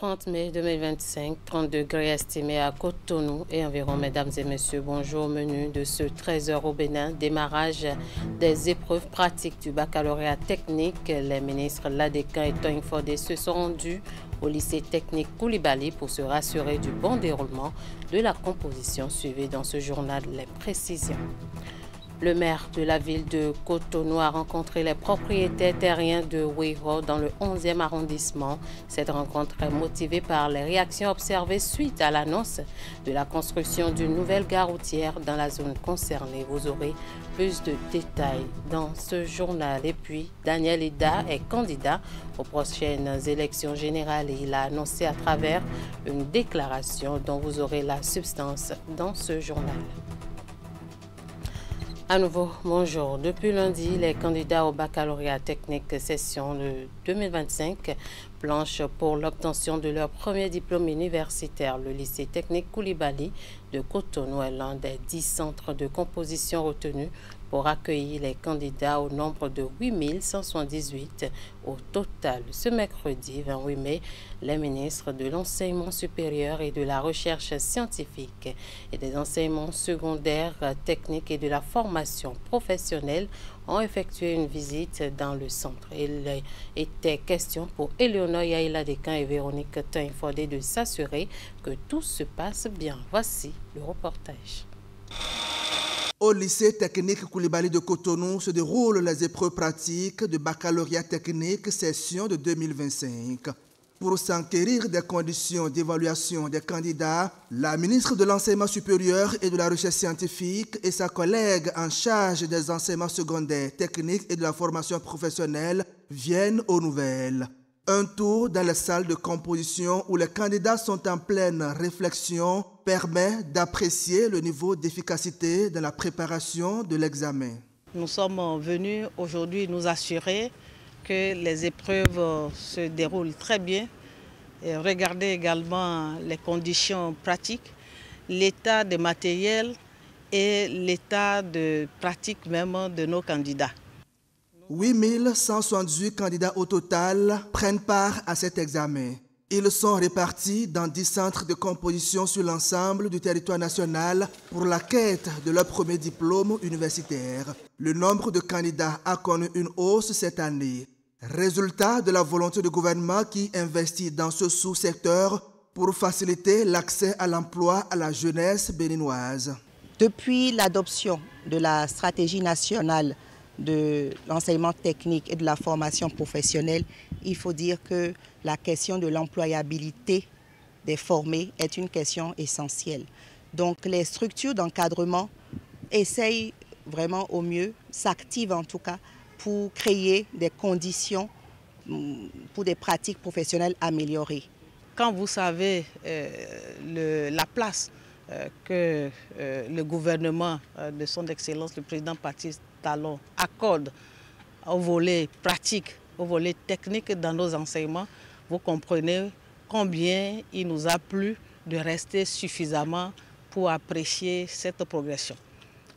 30 mai 2025, 30 degrés estimés à Cotonou et environ. Mesdames et messieurs, bonjour. Au menu de ce 13h au Bénin, démarrage des épreuves pratiques du baccalauréat technique. Les ministres Ladekun et Toyin Fodé se sont rendus au lycée technique Koulibaly pour se rassurer du bon déroulement de la composition. Suivez dans ce journal les précisions. Le maire de la ville de Cotonou a rencontré les propriétaires terriens de Ouiho dans le 11e arrondissement. Cette rencontre est motivée par les réactions observées suite à l'annonce de la construction d'une nouvelle gare routière dans la zone concernée. Vous aurez plus de détails dans ce journal. Et puis, Daniel Ida est candidat aux prochaines élections générales et il a annoncé à travers une déclaration dont vous aurez la substance dans ce journal. À nouveau, bonjour. Depuis lundi, les candidats au baccalauréat technique session de 2025 planchent pour l'obtention de leur premier diplôme universitaire. Le lycée technique Koulibaly de Cotonou est l'un des 10 centres de composition retenus pour accueillir les candidats au nombre de 8178 au total. Ce mercredi 28 mai, les ministres de l'enseignement supérieur et de la recherche scientifique et des enseignements secondaires, techniques et de la formation professionnelle ont effectué une visite dans le centre. Il était question pour Éléonore Yaïla-Descamps et Véronique Toyin Fodé de s'assurer que tout se passe bien. Voici le reportage. Au lycée technique Koulibaly de Cotonou se déroulent les épreuves pratiques de baccalauréat technique session de 2025. Pour s'enquérir des conditions d'évaluation des candidats, la ministre de l'Enseignement supérieur et de la Recherche scientifique et sa collègue en charge des enseignements secondaires, techniques et de la formation professionnelle viennent aux nouvelles. Un tour dans les salles de composition où les candidats sont en pleine réflexion permet d'apprécier le niveau d'efficacité de la préparation de l'examen. Nous sommes venus aujourd'hui nous assurer que les épreuves se déroulent très bien et regarder également les conditions pratiques, l'état des matériels et l'état de pratique même de nos candidats. 8178 candidats au total prennent part à cet examen. Ils sont répartis dans 10 centres de composition sur l'ensemble du territoire national pour la quête de leur premier diplôme universitaire. Le nombre de candidats a connu une hausse cette année. Résultat de la volonté du gouvernement qui investit dans ce sous-secteur pour faciliter l'accès à l'emploi à la jeunesse béninoise. Depuis l'adoption de la stratégie nationale de l'enseignement technique et de la formation professionnelle, il faut dire que la question de l'employabilité des formés est une question essentielle. Donc les structures d'encadrement essayent vraiment au mieux, s'activent en tout cas, pour créer des conditions pour des pratiques professionnelles améliorées. Quand vous savez la place que le gouvernement de son Excellence, le président Patrice Talon, accorde au volet pratique, au volet technique dans nos enseignements, vous comprenez combien il nous a plu de rester suffisamment pour apprécier cette progression.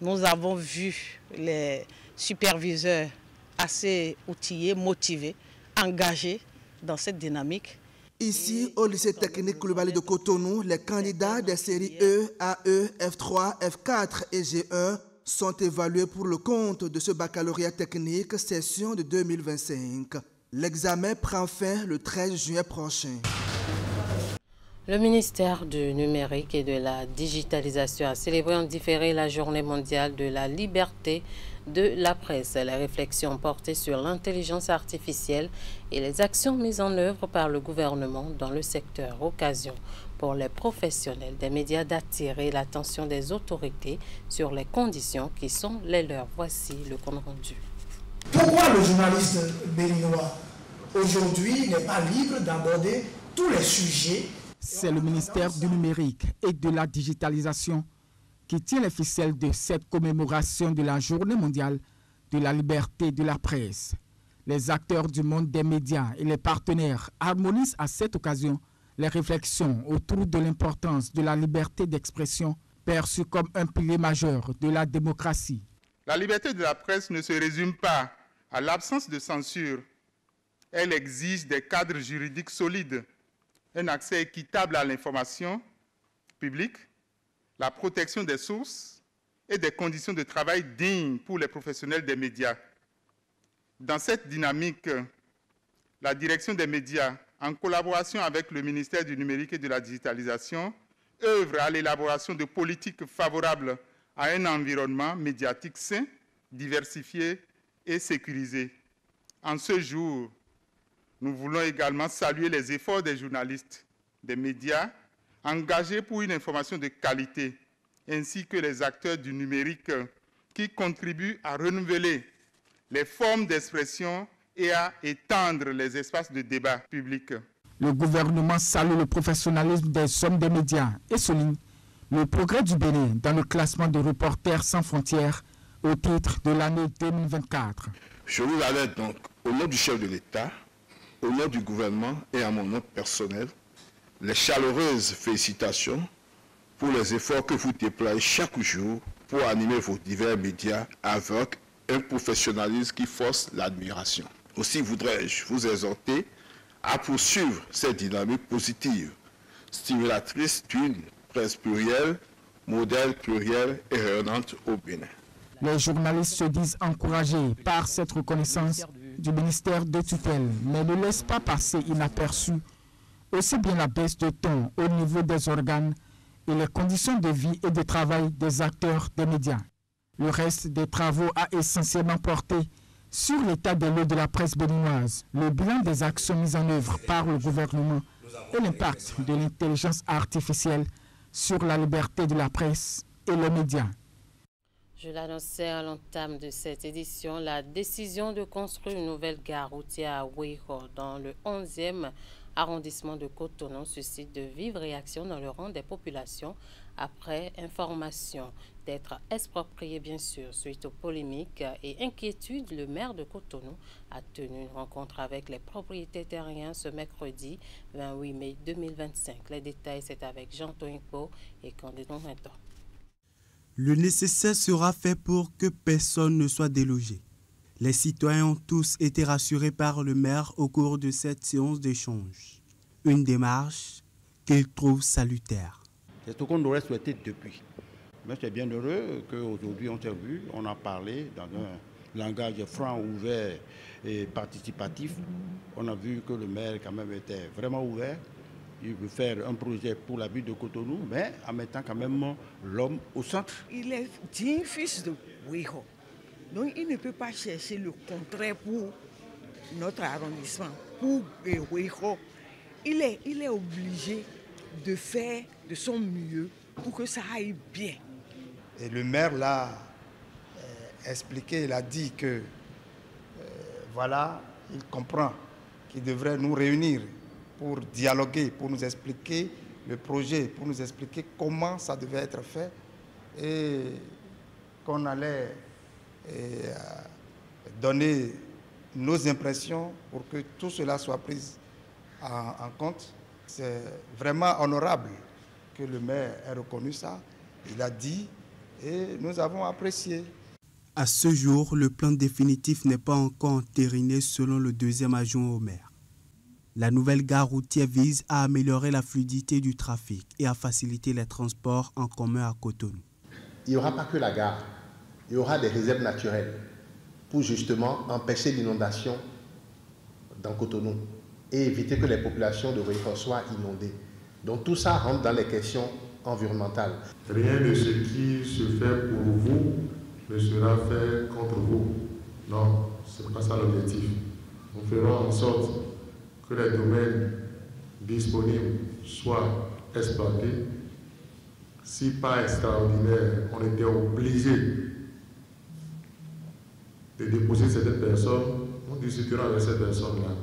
Nous avons vu les superviseurs assez outillés, motivés, engagés dans cette dynamique. Ici, au lycée technique Koulibaly de Cotonou, les candidats des séries E, AE, F3, F4 et G1 sont évalués pour le compte de ce baccalauréat technique session de 2025. L'examen prend fin le 13 juin prochain. Le ministère du numérique et de la digitalisation a célébré en différé la journée mondiale de la liberté de la presse. Les réflexions portées sur l'intelligence artificielle et les actions mises en œuvre par le gouvernement dans le secteur. Occasion pour les professionnels des médias d'attirer l'attention des autorités sur les conditions qui sont les leurs. Voici le compte rendu. Pourquoi le journaliste béninois aujourd'hui n'est pas libre d'aborder tous les sujets? C'est le ministère du numérique et de la digitalisation qui tient les ficelles de cette commémoration de la Journée mondiale de la liberté de la presse. Les acteurs du monde des médias et les partenaires harmonisent à cette occasion les réflexions autour de l'importance de la liberté d'expression perçue comme un pilier majeur de la démocratie. La liberté de la presse ne se résume pas à l'absence de censure. Elle exige des cadres juridiques solides un accès équitable à l'information publique, la protection des sources et des conditions de travail dignes pour les professionnels des médias. Dans cette dynamique, la direction des médias, en collaboration avec le ministère du Numérique et de la Digitalisation, œuvre à l'élaboration de politiques favorables à un environnement médiatique sain, diversifié et sécurisé. En ce jour, nous voulons également saluer les efforts des journalistes, des médias, engagés pour une information de qualité, ainsi que les acteurs du numérique qui contribuent à renouveler les formes d'expression et à étendre les espaces de débat public. Le gouvernement salue le professionnalisme des hommes des médias et souligne le progrès du Bénin dans le classement de Reporters sans frontières au titre de l'année 2024. Je vous alerte donc au nom du chef de l'État, au nom du gouvernement et à mon nom personnel, les chaleureuses félicitations pour les efforts que vous déployez chaque jour pour animer vos divers médias avec un professionnalisme qui force l'admiration. Aussi voudrais-je vous exhorter à poursuivre cette dynamique positive, stimulatrice d'une presse plurielle, modèle pluriel et rayonnante au Bénin. Les journalistes se disent encouragés par cette reconnaissance du ministère de tutelle, mais ne laissent pas passer inaperçu aussi bien la baisse de ton au niveau des organes et les conditions de vie et de travail des acteurs des médias. Le reste des travaux a essentiellement porté sur l'état des lieux de la presse béninoise, le bilan des actions mises en œuvre par le gouvernement et l'impact de l'intelligence artificielle sur la liberté de la presse et les médias. Je l'annonçais à l'entame de cette édition, la décision de construire une nouvelle gare routière à Ouiho dans le 11e arrondissement de Cotonou suscite de vives réactions dans le rang des populations après information d'être exproprié bien sûr. Suite aux polémiques et inquiétudes, le maire de Cotonou a tenu une rencontre avec les propriétaires terriens ce mercredi 28 mai 2025. Les détails, c'est avec Jean Toinpo et Candidon Minton. Le nécessaire sera fait pour que personne ne soit délogé. Les citoyens ont tous été rassurés par le maire au cours de cette séance d'échange. Une démarche qu'ils trouvent salutaire. C'est ce qu'on aurait souhaité depuis. Mais c'est bien heureux qu'aujourd'hui on s'est vu, on a parlé dans un langage franc, ouvert et participatif. On a vu que le maire quand même était vraiment ouvert. Il veut faire un projet pour la ville de Cotonou, mais en mettant quand même l'homme au centre. Il est digne fils de Ouiho. Donc il ne peut pas chercher le contraire pour notre arrondissement, pour Ouiho. Il est obligé de faire de son mieux pour que ça aille bien. Et le maire l'a expliqué, il a dit que voilà, il comprend qu'il devrait nous réunir pour dialoguer, pour nous expliquer le projet, pour nous expliquer comment ça devait être fait et qu'on allait donner nos impressions pour que tout cela soit pris en compte. C'est vraiment honorable que le maire ait reconnu ça. Il a dit et nous avons apprécié. À ce jour, le plan définitif n'est pas encore entériné selon le deuxième adjoint au maire. La nouvelle gare routière vise à améliorer la fluidité du trafic et à faciliter les transports en commun à Cotonou. Il n'y aura pas que la gare, il y aura des réserves naturelles pour justement empêcher l'inondation dans Cotonou et éviter que les populations de Ouiho soient inondées. Donc tout ça rentre dans les questions environnementales. Rien de ce qui se fait pour vous ne sera fait contre vous. Non, ce n'est pas ça l'objectif. Nous ferons en sorte que les domaines disponibles soient exploités. Si pas extraordinaire, on était obligé de déposer certaines personnes, nous discuterons avec ces personnes-là.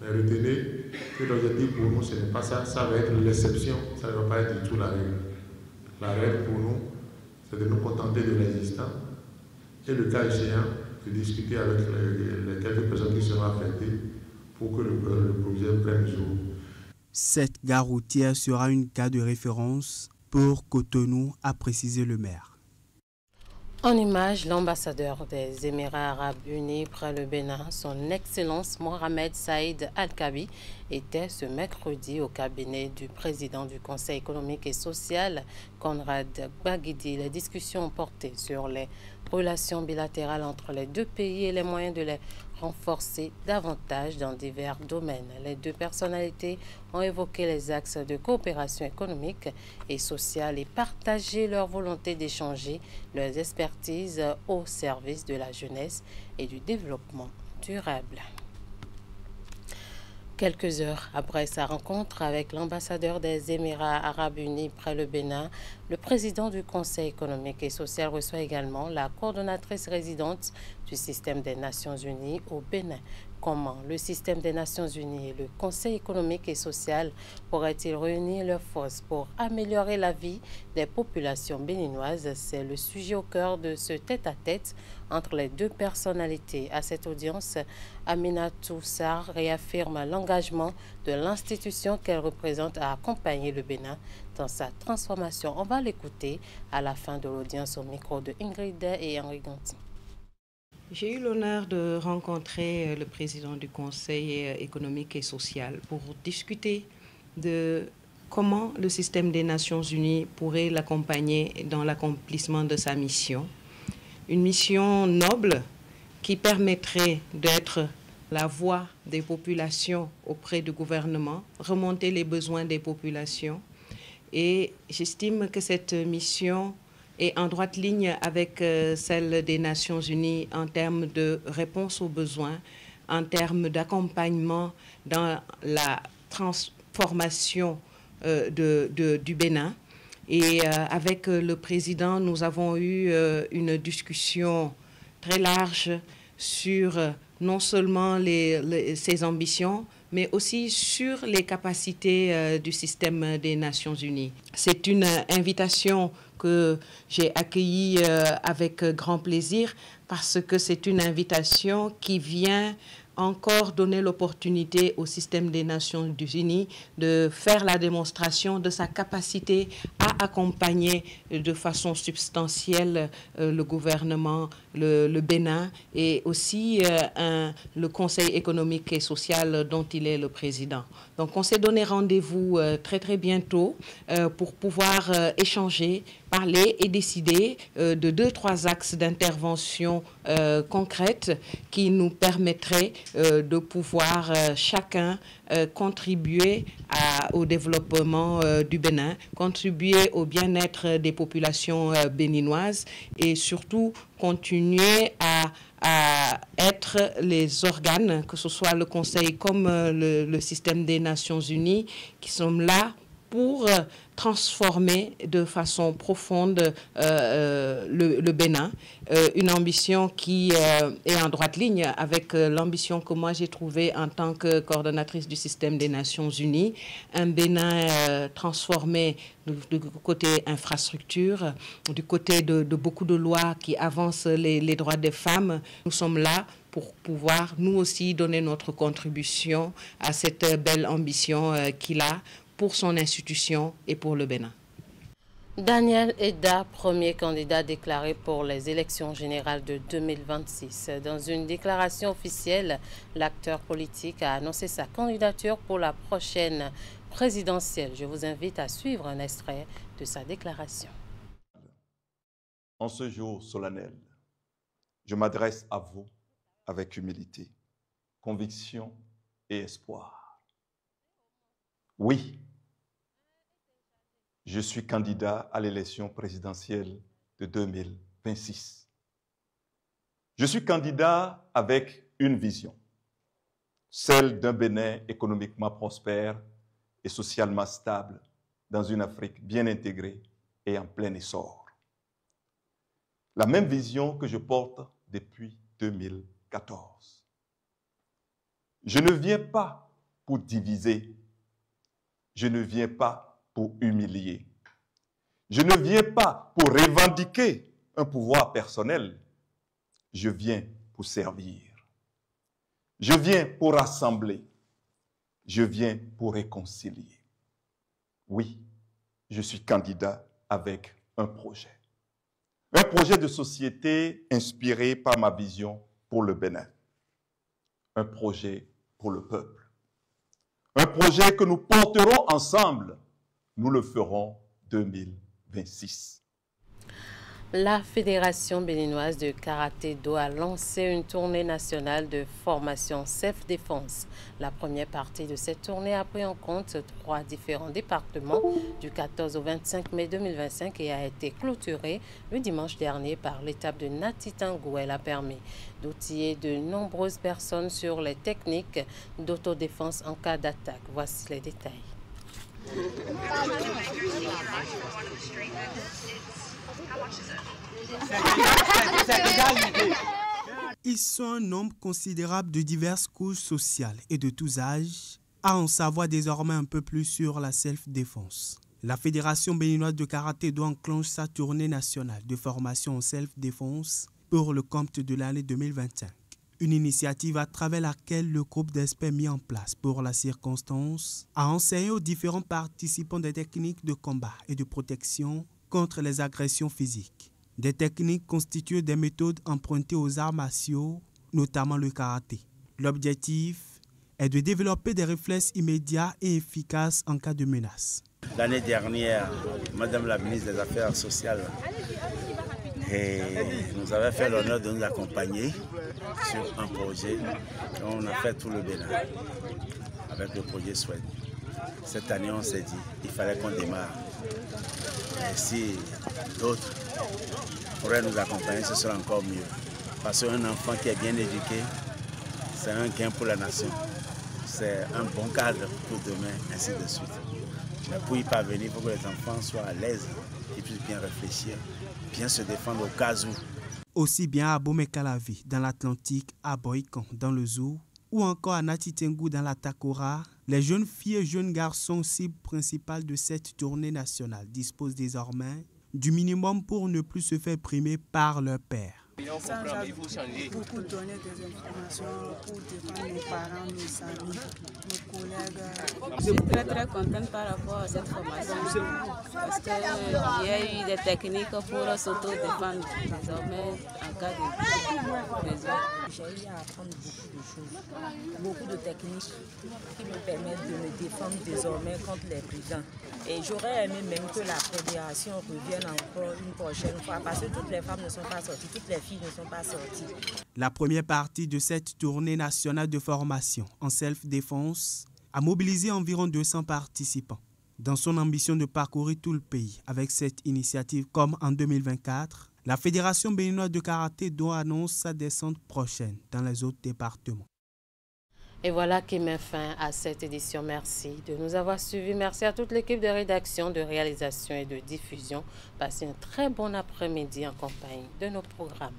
Mais retenez que l'objectif pour nous, ce n'est pas ça, ça va être l'exception, ça ne va pas être du tout la règle. La règle pour nous, c'est de nous contenter de l'existant et le cas échéant, de discuter avec les quelques personnes qui seront affectées pour que le projet prenne jour. Cette gare routière sera une gare de référence pour Cotonou, a précisé le maire. En image, l'ambassadeur des Émirats arabes unis près le Bénin, son Excellence Mohamed Saïd Al-Kabi, était ce mercredi au cabinet du président du Conseil économique et social, Conrad Baguidi. Les discussions ont porté sur les relations bilatérales entre les deux pays et les moyens de les renforcer davantage dans divers domaines. Les deux personnalités ont évoqué les axes de coopération économique et sociale et partagé leur volonté d'échanger leurs expertises au service de la jeunesse et du développement durable. Quelques heures après sa rencontre avec l'ambassadeur des Émirats arabes unis près le Bénin, le président du Conseil économique et social reçoit également la coordonnatrice résidente du système des Nations unies au Bénin. Comment le système des Nations unies et le Conseil économique et social pourraient-ils réunir leurs forces pour améliorer la vie des populations béninoises? C'est le sujet au cœur de ce tête-à-tête entre les deux personnalités. À cette audience, Aminatou Sarr réaffirme l'engagement de l'institution qu'elle représente à accompagner le Bénin dans sa transformation. On va l'écouter à la fin de l'audience au micro de Ingrid et Henri Ganti. J'ai eu l'honneur de rencontrer le président du Conseil économique et social pour discuter de comment le système des Nations unies pourrait l'accompagner dans l'accomplissement de sa mission. Une mission noble qui permettrait d'être la voix des populations auprès du gouvernement, remonter les besoins des populations. Et j'estime que cette mission est en droite ligne avec celle des Nations unies en termes de réponse aux besoins, en termes d'accompagnement dans la transformation du Bénin. Et avec le président, nous avons eu une discussion très large sur non seulement ses ambitions, mais aussi sur les capacités du système des Nations unies. C'est une invitation que j'ai accueillie avec grand plaisir parce que c'est une invitation qui vient encore donner l'opportunité au système des Nations unies de faire la démonstration de sa capacité à accompagner de façon substantielle le gouvernement, le Bénin et aussi le Conseil économique et social dont il est le président. Donc on s'est donné rendez-vous très très bientôt pour pouvoir échanger, parler et décider de 2-3 axes d'intervention concrètes qui nous permettraient de pouvoir chacun contribuer au développement du Bénin, contribuer au bien-être des populations béninoises et surtout continuer à être les organes, que ce soit le Conseil comme le système des Nations unies, qui sont là pour transformer de façon profonde le Bénin. Une ambition qui est en droite ligne avec l'ambition que moi j'ai trouvée en tant que coordonnatrice du système des Nations unies. Un Bénin transformé du côté infrastructure, du côté de beaucoup de lois qui avancent les droits des femmes. Nous sommes là pour pouvoir nous aussi donner notre contribution à cette belle ambition qu'il a pour son institution et pour le Bénin. Daniel Eda, premier candidat déclaré pour les élections générales de 2026. Dans une déclaration officielle, l'acteur politique a annoncé sa candidature pour la prochaine présidentielle. Je vous invite à suivre un extrait de sa déclaration. En ce jour solennel, je m'adresse à vous avec humilité, conviction et espoir. Oui, je suis candidat à l'élection présidentielle de 2026. Je suis candidat avec une vision, celle d'un Bénin économiquement prospère et socialement stable dans une Afrique bien intégrée et en plein essor. La même vision que je porte depuis 2014. Je ne viens pas pour diviser. Je ne viens pas pour humilier. Je ne viens pas pour revendiquer un pouvoir personnel. Je viens pour servir. Je viens pour rassembler. Je viens pour réconcilier. Oui, je suis candidat avec un projet. Un projet de société inspiré par ma vision pour le Bénin. Un projet pour le peuple. Un projet que nous porterons ensemble. Nous le ferons 2026. La Fédération béninoise de karaté-do a lancé une tournée nationale de formation self-défense. La première partie de cette tournée a pris en compte 3 différents départements du 14 au 25 mai 2025 et a été clôturée le dimanche dernier par l'étape de Natitango. Elle a permis d'outiller de nombreuses personnes sur les techniques d'autodéfense en cas d'attaque. Voici les détails. Ils sont un nombre considérable de diverses couches sociales et de tous âges à en savoir désormais un peu plus sur la self-défense. La Fédération béninoise de karaté-do enclenche sa tournée nationale de formation en self-défense pour le compte de l'année 2025. Une initiative à travers laquelle le groupe d'experts mis en place pour la circonstance a enseigné aux différents participants des techniques de combat et de protection contre les agressions physiques. Des techniques constituent des méthodes empruntées aux arts martiaux, notamment le karaté. L'objectif est de développer des réflexes immédiats et efficaces en cas de menace. L'année dernière, Madame la ministre des Affaires sociales nous avait fait l'honneur de nous accompagner sur un projet qu'on a fait tout le Bénin avec le projet SWED. Cette année, on s'est dit qu'il fallait qu'on démarre. Et si d'autres pourraient nous accompagner, ce sera encore mieux. Parce qu'un enfant qui est bien éduqué, c'est un gain pour la nation. C'est un bon cadre pour demain, ainsi de suite. Mais pour y parvenir, il faut que les enfants soient à l'aise, qu'ils puissent bien réfléchir, bien se défendre au cas où. Aussi bien à Bomekalavi, dans l'Atlantique, à Boïkan, dans le Zou, ou encore à Natitengu, dans la Takora, les jeunes filles et jeunes garçons cibles principales de cette tournée nationale disposent désormais du minimum pour ne plus se faire primer par leur père. Ça nous a beaucoup donné des informations pour défendre nos parents, nos amis, nos collègues. Je suis très contente par rapport à cette formation parce qu'il y a eu des techniques pour s'auto-défendre désormais en cas de besoin. J'ai eu à apprendre beaucoup de techniques qui me permettent de me défendre désormais contre les brigands. Et j'aurais aimé même que la fédération revienne encore une prochaine fois parce que toutes les femmes ne sont pas sorties, toutes les filles ne sont pas sorties. La première partie de cette tournée nationale de formation en self-défense a mobilisé environ 200 participants. Dans son ambition de parcourir tout le pays avec cette initiative comme en 2024, la Fédération béninoise de karaté-do annonce sa descente prochaine dans les autres départements. Et voilà qui met fin à cette édition. Merci de nous avoir suivis. Merci à toute l'équipe de rédaction, de réalisation et de diffusion. Passez un très bon après-midi en compagnie de nos programmes.